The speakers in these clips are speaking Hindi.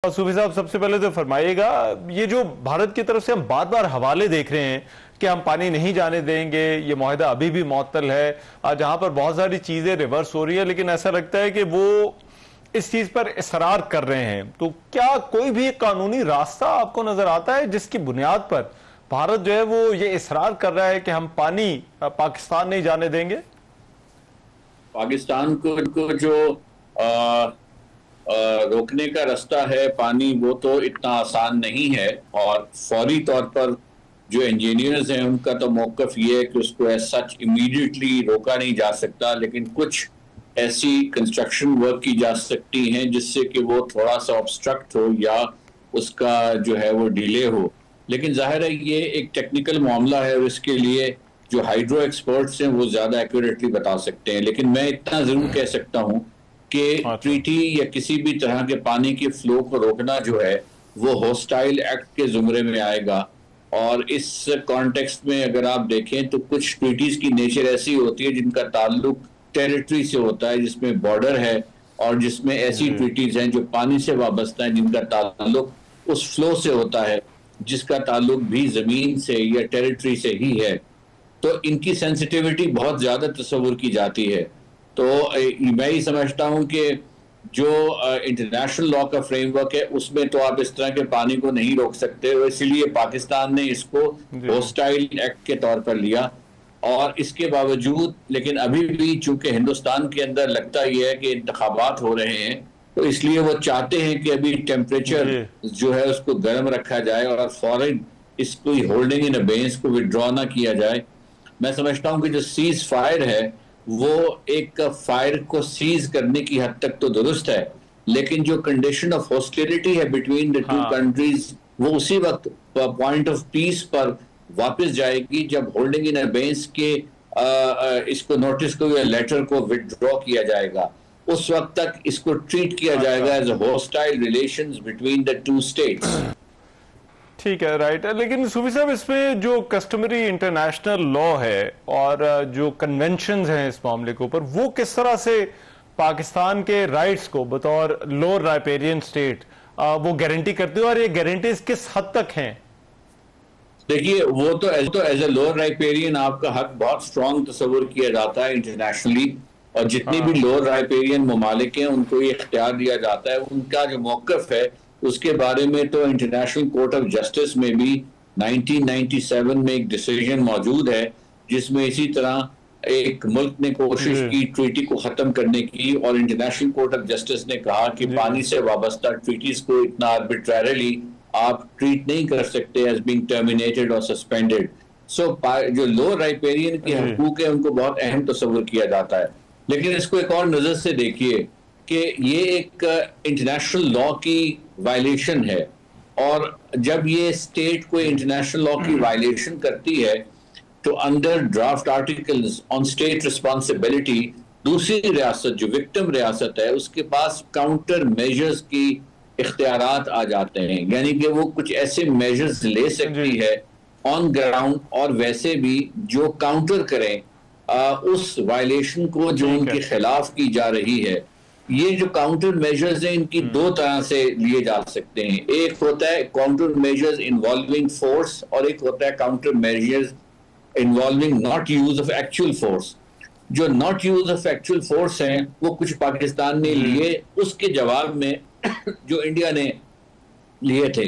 सूफी साहब, सबसे पहले तो फरमाइएगा, ये जो भारत की तरफ से हम बार बार हवाले देख रहे हैं कि हम पानी नहीं जाने देंगे, ये मुआहदा अभी भी मुअत्तल है, जहां पर बहुत सारी चीजें रिवर्स हो रही है, लेकिन ऐसा लगता है कि वो इस चीज पर इसरार कर रहे हैं। तो क्या कोई भी कानूनी रास्ता आपको नजर आता है जिसकी बुनियाद पर भारत जो है वो ये इसरार कर रहा है कि हम पानी पाकिस्तान नहीं जाने देंगे? पाकिस्तान को जो रोकने का रास्ता है पानी, वो तो इतना आसान नहीं है। और फौरी तौर पर जो इंजीनियर्स हैं उनका तो मौकफ ये है कि उसको एज सच इमीडिएटली रोका नहीं जा सकता, लेकिन कुछ ऐसी कंस्ट्रक्शन वर्क की जा सकती हैं जिससे कि वो थोड़ा सा ऑब्स्ट्रक्ट हो या उसका जो है वो डिले हो। लेकिन जाहिर है ये एक टेक्निकल मामला है और इसके लिए जो हाइड्रो एक्सपर्ट्स हैं वो ज़्यादा एक्यूरेटली बता सकते हैं। लेकिन मैं इतना ज़रूर कह सकता हूँ कि ट्रीटी या किसी भी तरह के पानी के फ्लो को रोकना जो है वो होस्टाइल एक्ट के जुमरे में आएगा। और इस कॉन्टेक्स्ट में अगर आप देखें तो कुछ ट्रीटीज की नेचर ऐसी होती है जिनका ताल्लुक टेरिटरी से होता है, जिसमें बॉर्डर है, और जिसमें ऐसी ट्रीटीज हैं जो पानी से वाबस्ता है जिनका ताल्लुक उस फ्लो से होता है जिसका ताल्लुक भी जमीन से या टेरिटरी से ही है। तो इनकी सेंसिटिविटी बहुत ज्यादा तस्वुर की जाती है। तो मैं ही समझता हूं कि जो इंटरनेशनल लॉ का फ्रेमवर्क है उसमें तो आप इस तरह के पानी को नहीं रोक सकते, और इसीलिए पाकिस्तान ने इसको होस्टाइल एक्ट के तौर पर लिया। और इसके बावजूद लेकिन अभी भी चूंकि हिंदुस्तान के अंदर लगता ही है कि इंतखाबात हो रहे हैं, तो इसलिए वो चाहते हैं कि अभी टेम्परेचर जो है उसको गर्म रखा जाए और फौरन इसको होल्डिंग इन अबेंस को विड्रॉ ना किया जाए। मैं समझता हूं कि जो सीज फायर है वो एक फायर को सीज करने की हद तक तो दुरुस्त है, लेकिन जो कंडीशन ऑफ हॉस्टिलिटी है बिटवीन द टू कंट्रीज वो उसी वक्त पॉइंट ऑफ पीस पर वापस जाएगी जब होल्डिंग इन अबेंस के इसको नोटिस को या लेटर को विड्रॉ किया जाएगा। उस वक्त तक इसको ट्रीट किया जाएगा as a hostile relations between the two states. ठीक है, राइट। लेकिन सूफी साहब, इसमें जो कस्टमरी इंटरनेशनल लॉ है और जो कन्वेंशंस हैं इस मामले के ऊपर, वो किस तरह से पाकिस्तान के राइट्स को बतौर लोअर राइपेरियन स्टेट वो गारंटी करते हो, और ये गारंटीज किस हद तक हैं? देखिए, वो तो एज ए लोअर राइपेरियन आपका हक बहुत स्ट्रॉन्ग तस्वुर किया जाता है इंटरनेशनली, और जितनी भी लोअर राइपेरियन ममालिक हैं उनको ये इख्तियार दिया जाता है। उनका जो मौकफ है उसके बारे में तो इंटरनेशनल कोर्ट ऑफ जस्टिस में भी 1997 में एक डिसीजन मौजूद है जिसमें इसी तरह एक मुल्क ने कोशिश की ट्रीटी को खत्म करने की, और इंटरनेशनल कोर्ट ऑफ जस्टिस ने कहा कि पानी से वाबस्ता ट्रीटीज को इतना आर्बिट्ररली आप ट्रीट नहीं कर सकते एज बीइंग टर्मिनेटेड और सस्पेंडेड। सो जो लोअर राइपेरियन के हकूक है उनको बहुत अहम तस्वुर किया जाता है। लेकिन इसको एक और नजर से देखिए कि ये एक इंटरनेशनल लॉ की वायलेशन है, और जब ये स्टेट कोई इंटरनेशनल लॉ की वायलेशन करती है तो under draft articles on state responsibility दूसरी रियासत जो विक्टिम रियासत है उसके पास काउंटर मेजर्स की इख्तियारात आ जाते हैं, यानी कि वो कुछ ऐसे मेजर्स ले सकती है ऑन ग्राउंड और वैसे भी जो काउंटर करें उस वायलेशन को जो उनके खिलाफ की जा रही है। ये जो काउंटर मेजर्स हैं इनकी दो तरह से लिए जा सकते हैं। एक होता है काउंटर मेजर्स इन्वॉल्विंग फोर्स, और एक होता है counter measures involving not use of actual force. जो not use of actual force हैं वो कुछ पाकिस्तान ने लिए उसके जवाब में जो इंडिया ने लिए थे,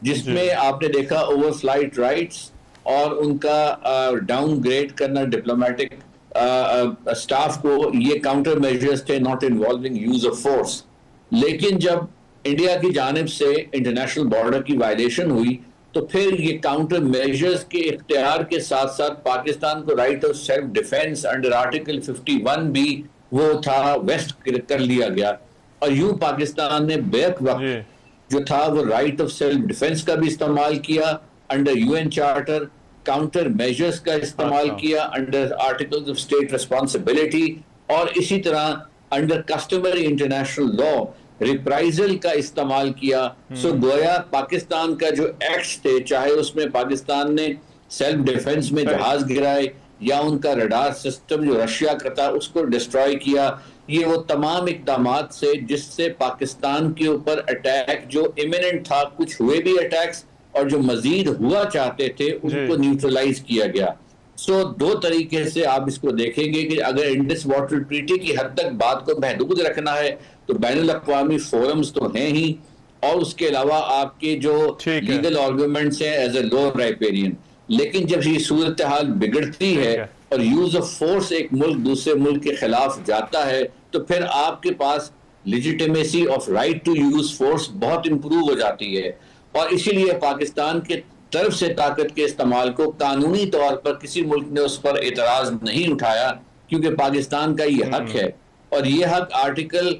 जिसमें आपने देखा ओवरफ्लाइट राइट्स और उनका डाउनग्रेड करना डिप्लोमेटिक स्टाफ को, ये काउंटर मेजर्स थे not involving use of force. लेकिन जब इंडिया की जानिब से इंटरनेशनल बॉर्डर की वायलेशन हुई तो फिर ये काउंटर मेजर्स के इख्तियार के साथ साथ पाकिस्तान को right of self defence under article 51 भी वो था वेस्ट कर लिया गया, और यूं पाकिस्तान ने बैक वक्त जो था वो राइट ऑफ सेल्फ डिफेंस का भी इस्तेमाल किया under UN charter, counter measures का इस्तेमाल किया under articles of state responsibility, और इसी तरह under customary international law reprisal का इस्तेमाल किया। सो गोया पाकिस्तान का जो एक्ट्स थे, चाहे उसमें पाकिस्तान ने सेल्फ डिफेंस में जहाज गिराए या उनका रडार सिस्टम जो रशिया का था उसको डिस्ट्रॉय किया, ये वो तमाम इक़दामात से जिससे पाकिस्तान के ऊपर अटैक जो इमिनेंट था, कुछ हुए भी अटैक्स, और जो मजीद हुआ चाहते थे उनको न्यूट्रलाइज किया गया। सो दो तरीके से आप इसको देखेंगे कि अगर इंडस वाटर ट्रीटी की हद तक बात को महदूद रखना है तो बैनुल अक़वामी फोरम्स तो हैं ही, और उसके अलावा आपके जो लीगल आर्गूमेंट्स हैं एज ए लॉ राइपेरियन। लेकिन जब ये सूरत हाल बिगड़ती है और यूज ऑफ फोर्स एक मुल्क दूसरे मुल्क के खिलाफ जाता है तो फिर आपके पास legitimacy of right to use force बहुत इंप्रूव हो जाती है। और इसीलिए पाकिस्तान के तरफ से ताकत के इस्तेमाल को कानूनी तौर पर किसी मुल्क ने उस पर एतराज नहीं उठाया, क्योंकि पाकिस्तान का ये हक है, और ये हक आर्टिकल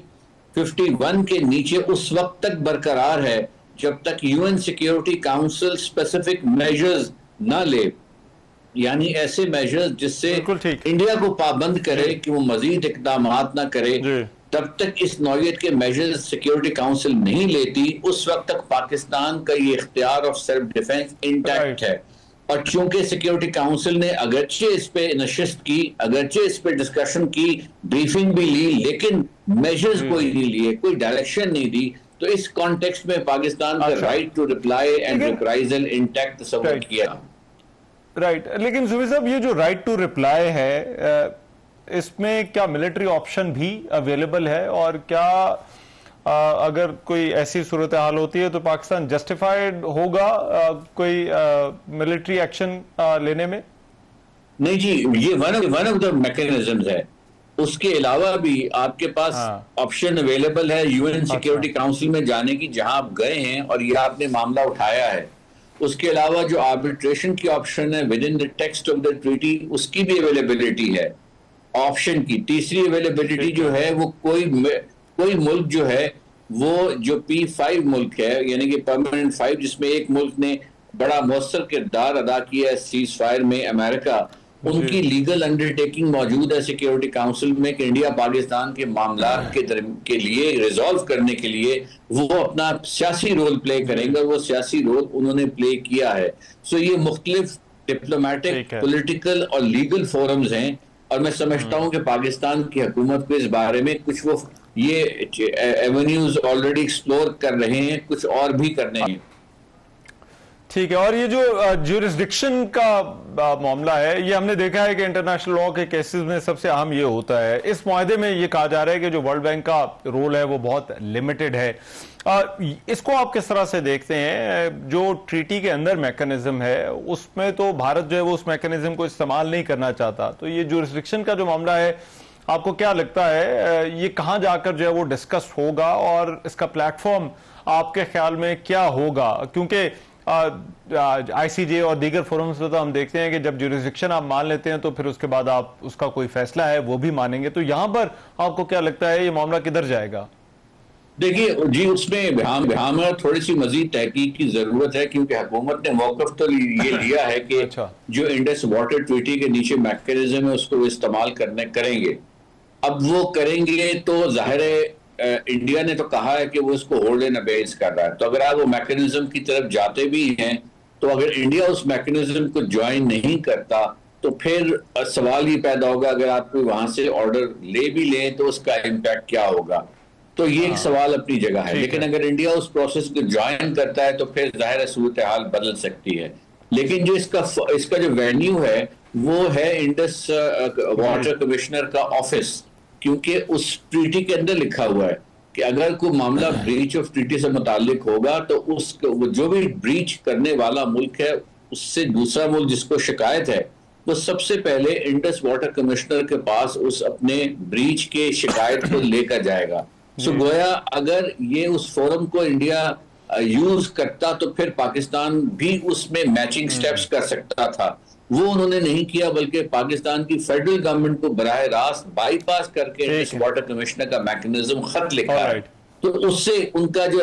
51 के नीचे उस वक्त तक बरकरार है जब तक UN security council specific measures ना ले, यानी ऐसे मेजर्स जिससे इंडिया को पाबंद करे कि वो मजीद इकदाम ना करे। तब तक इस नौयत के मेजर्स सिक्योरिटी काउंसिल नहीं लेती, उस वक्त तक पाकिस्तान का ये इख्तियार ऑफ सेल्फ डिफेंस इंटैक्ट है। और चूंकि सिक्योरिटी काउंसिल ने अगरचे इस पे नशिस्त की, अगरचे इस पे डिस्कशन की, ब्रीफिंग भी ली, लेकिन मेजर्स कोई नहीं लिए, कोई डायरेक्शन नहीं दी, तो इस कॉन्टेक्स्ट में पाकिस्तान का right to reply and reprisal intact तस्वर किया। राइट, लेकिन जुबैर साहब ये जो राइट टू रिप्लाई है इसमें क्या मिलिट्री ऑप्शन भी अवेलेबल है, और क्या अगर कोई ऐसी सूरत हाल होती है तो पाकिस्तान जस्टिफाइड होगा कोई मिलिट्री एक्शन लेने में? नहीं जी, ये वन ऑफ द मैकेनिज्म्स है। उसके अलावा भी आपके पास ऑप्शन अवेलेबल है यूएन सिक्योरिटी काउंसिल में जाने की, जहां आप गए हैं और ये आपने मामला उठाया है। उसके अलावा जो आर्बिट्रेशन की ऑप्शन है with in the text of the treaty, उसकी भी अवेलेबिलिटी है ऑप्शन की। तीसरी अवेलेबिलिटी जो है वो कोई मुल्क जो है वो जो P5 मुल्क है, यानी कि परमानेंट 5, जिसमें एक मुल्क ने बड़ा मौसर किरदार अदा किया है सीज फायर में, अमेरिका, उनकी लीगल अंडरटेकिंग मौजूद है सिक्योरिटी काउंसिल में कि इंडिया पाकिस्तान के मामला के लिए रिजॉल्व करने के लिए वो अपना सियासी रोल प्ले करेंगे, और वो सियासी रोल उन्होंने प्ले किया है। सो ये मुख्तलिफ डिप्लोमेटिक, पॉलिटिकल और लीगल फोरम्स हैं, और मैं समझता हूं कि पाकिस्तान की हुकूमत को इस बारे में कुछ वो ये एवेन्यूज ऑलरेडी एक्सप्लोर कर रहे हैं, कुछ और भी करने हैं। ठीक है, और ये जो ज्यूरिसडिक्शन का मामला है, ये हमने देखा है कि इंटरनेशनल लॉ के केसेस में सबसे अहम ये होता है। इस मुआहदे में ये कहा जा रहा है कि जो वर्ल्ड बैंक का रोल है वो बहुत लिमिटेड है। इसको आप किस तरह से देखते हैं? जो ट्रीटी के अंदर मैकेनिज्म है उसमें तो भारत जो है वो उस मैकेनिज्म को इस्तेमाल नहीं करना चाहता, तो ये ज्यूरिसडिक्शन का जो मामला है आपको क्या लगता है ये कहां जाकर जो है वो डिस्कस होगा, और इसका प्लेटफॉर्म आपके ख्याल में क्या होगा? क्योंकि आईसीजे और दीगर फोरम्स में तो हम देखते हैं कि जब ज्यूरिसडिक्शन आप मान लेते हैं तो फिर उसके बाद आप उसका कोई फैसला है वो भी मानेंगे, तो यहां पर आपको क्या लगता है ये मामला किधर जाएगा? देखिए जी, उसमें हमें थोड़ी सी मजीद तहकीक की जरूरत है, क्योंकि हुकूमत ने मौकफ तो ये लिया है कि जो इंडस वाटर ट्रीटी के नीचे मैकेनिज्म है उसको इस्तेमाल करेंगे। अब वो करेंगे तो जाहिर है इंडिया ने तो कहा है कि वो इसको होल्ड एंड अबेस कर रहा है, तो अगर आप वो मैकेनिज्म की तरफ जाते भी हैं तो अगर इंडिया उस मैकेनिज्म को ज्वाइन नहीं करता तो फिर सवाल ये पैदा होगा, अगर आप कोई वहां से ऑर्डर ले भी लें तो उसका इम्पैक्ट क्या होगा। तो ये एक सवाल अपनी जगह है, लेकिन अगर इंडिया उस प्रोसेस को ज्वाइन करता है तो फिर जाहिर सूरत हाल बदल सकती है। लेकिन जो इसका जो वेन्यू है वो है इंडस वाटर कमिश्नर का ऑफिस, क्योंकि उस ट्रीटी के अंदर लिखा हुआ है कि अगर कोई मामला ब्रीच ऑफ ट्रीटी से मुताल्लिक होगा तो जो भी ब्रीच करने वाला मुल्क है उससे दूसरा मुल्क जिसको शिकायत है वो सबसे पहले इंडस वाटर कमिश्नर के पास उस अपने ब्रीच के शिकायत को लेकर जाएगा। सो गोया अगर ये उस फोरम को इंडिया यूज करता तो फिर पाकिस्तान भी उसमें मैचिंग स्टेप्स कर सकता था, वो उन्होंने नहीं किया, बल्कि पाकिस्तान की फेडरल गवर्नमेंट को बराह रास्त बाईपास करके इंडस वाटर कमिश्नर का मैकेनिज्म खत लिखा है। तो उससे उनका जो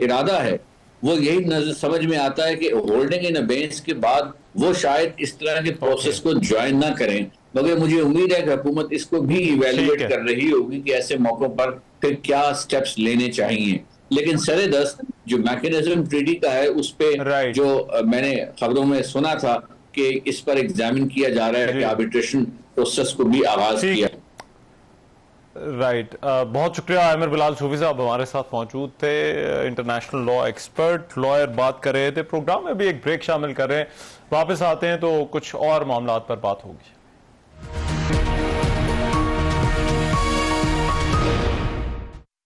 इरादा है वो यही समझ में आता है कि होल्डिंग इन अबेंस के बाद वो शायद इस तरह के प्रोसेस को ज्वाइन ना करें, मगर मुझे उम्मीद है कि हुकूमत इसको भी इवेल्युएट कर रही होगी कि ऐसे मौकों पर फिर क्या स्टेप्स लेने चाहिए। लेकिन सरेदस्त जो मैकेनिज्म ट्रीटी का है उस पे जो मैंने खबरों में सुना था कि इस पर एग्जामिन किया जा रहा है कि आर्बिट्रेशन प्रोसेस को भी आगाज किया। राइट बहुत शुक्रिया आमिर बिलाल सूफी साहब हमारे साथ मौजूद थे, इंटरनेशनल लॉ एक्सपर्ट लॉयर बात कर रहे थे। प्रोग्राम में भी एक ब्रेक शामिल कर रहे हैं, वापस आते हैं तो कुछ और मामलात पर बात होगी।